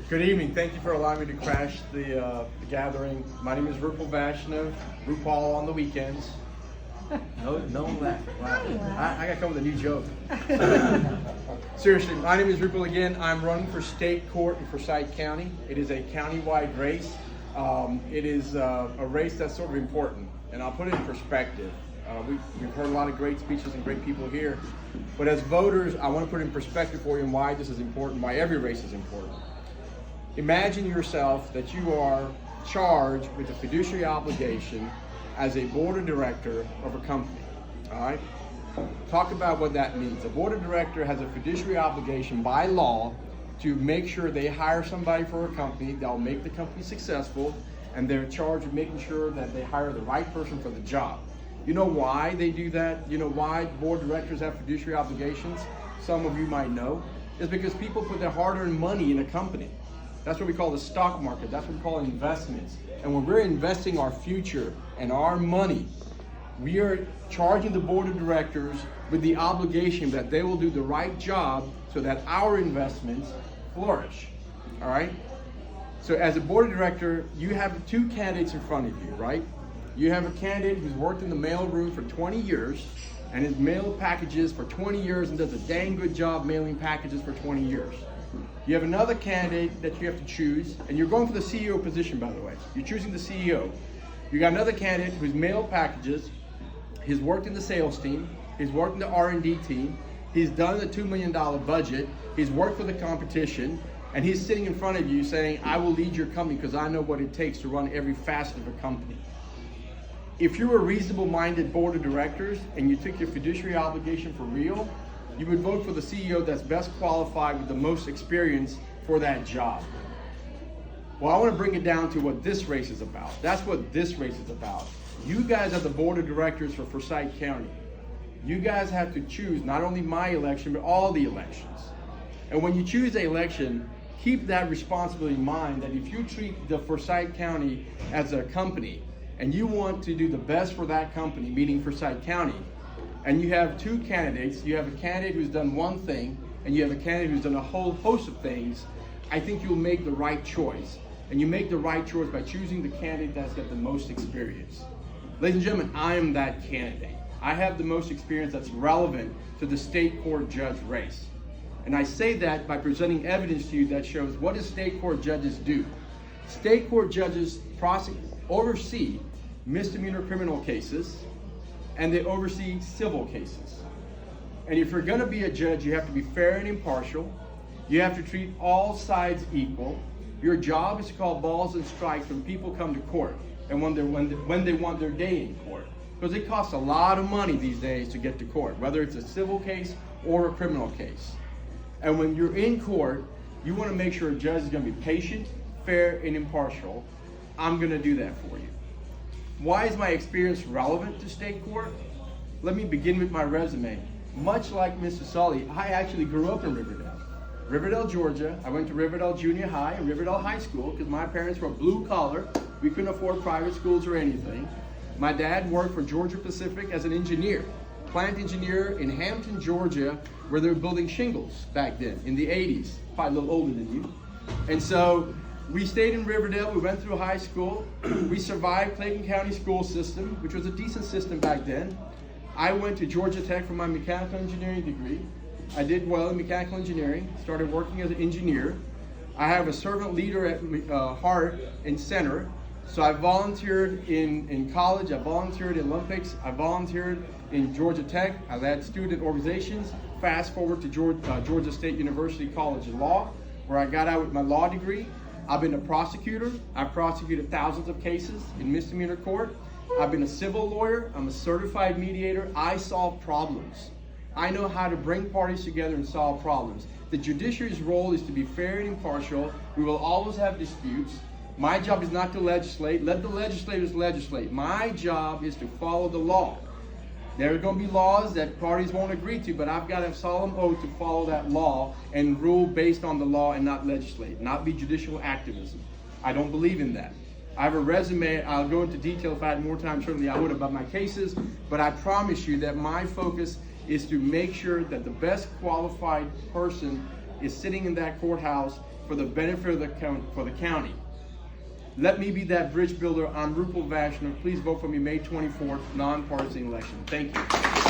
Good evening. Thank you for allowing me to crash the gathering. My name is Rupal Vaishnav, RuPaul on the weekends. No laugh. Wow. I got to come with a new joke. Seriously, my name is Rupal again. I'm running for state court in Forsyth County. It is a county-wide race. It is a race that's sort of important, and I'll put it in perspective. We've heard a lot of great speeches and great people here, but as voters, I want to put in perspective for you and why this is important, why every race is important. Imagine yourself that you are charged with a fiduciary obligation as a board of director of a company, all right? Talk about what that means. A board of director has a fiduciary obligation by law to make sure they hire somebody for a company that'll make the company successful, and they're charged with making sure that they hire the right person for the job. You know why they do that? You know why board directors have fiduciary obligations? Some of you might know. It's because people put their hard-earned money in a company. That's what we call the stock market. That's what we call investments. And when we're investing our future and our money, we are charging the board of directors with the obligation that they will do the right job so that our investments flourish. All right? So as a board of director, you have two candidates in front of you, right? You have a candidate who's worked in the mail room for 20 years and has mailed packages for 20 years and does a dang good job mailing packages for 20 years. You have another candidate that you have to choose, and you're going for the CEO position, by the way. You're choosing the CEO. You got another candidate who's mailed packages, he's worked in the sales team, he's worked in the R&D team, he's done the $2 million budget, he's worked for the competition, and he's sitting in front of you saying, I will lead your company because I know what it takes to run every facet of a company. If you're a reasonable-minded board of directors and you took your fiduciary obligation for real, you would vote for the CEO that's best qualified with the most experience for that job. Well, I want to bring it down to what this race is about. That's what this race is about. You guys are the board of directors for Forsyth County. You guys have to choose not only my election, but all the elections. And when you choose the election, keep that responsibility in mind that if you treat the Forsyth County as a company, and you want to do the best for that company, meaning Forsyth County, and you have two candidates, you have a candidate who's done one thing, and you have a candidate who's done a whole host of things, I think you'll make the right choice. And you make the right choice by choosing the candidate that's got the most experience. Ladies and gentlemen, I am that candidate. I have the most experience that's relevant to the state court judge race. And I say that by presenting evidence to you that shows what do state court judges do. State court judges oversee misdemeanor criminal cases, and they oversee civil cases. And if you're going to be a judge, you have to be fair and impartial. You have to treat all sides equal. Your job is to call balls and strikes when people come to court and when they want their day in court. Because it costs a lot of money these days to get to court, whether it's a civil case or a criminal case. And when you're in court, you want to make sure a judge is going to be patient, fair, and impartial. I'm going to do that for you. Why is my experience relevant to state court? Let me begin with my resume. Much like Mr. Sully, I actually grew up in Riverdale, Georgia. I went to Riverdale Junior High and Riverdale High School because my parents were blue collar. We couldn't afford private schools or anything. My dad worked for Georgia Pacific as an engineer, plant engineer in Hampton, Georgia, where they were building shingles back then in the 80s. Probably a little older than you. And so we stayed in Riverdale. We went through high school. We survived Clayton County school system, which was a decent system back then. I went to Georgia Tech for my mechanical engineering degree. I did well in mechanical engineering, started working as an engineer. I have a servant leader at heart and center. So I volunteered in college, I volunteered in Olympics, I volunteered in Georgia Tech. I led student organizations. Fast forward to Georgia State University College of Law, where I got out with my law degree. I've been a prosecutor. I've prosecuted thousands of cases in misdemeanor court. I've been a civil lawyer. I'm a certified mediator. I solve problems. I know how to bring parties together and solve problems. The judiciary's role is to be fair and impartial. We will always have disputes. My job is not to legislate. Let the legislators legislate. My job is to follow the law. There are going to be laws that parties won't agree to, but I've got a solemn oath to follow that law and rule based on the law and not legislate, not be judicial activism. I don't believe in that. I have a resume. I'll go into detail if I had more time. Certainly I would about my cases, but I promise you that my focus is to make sure that the best qualified person is sitting in that courthouse for the benefit of the county. Let me be that bridge builder. I'm Rupal Vashner. Please vote for me May 24th, nonpartisan election. Thank you.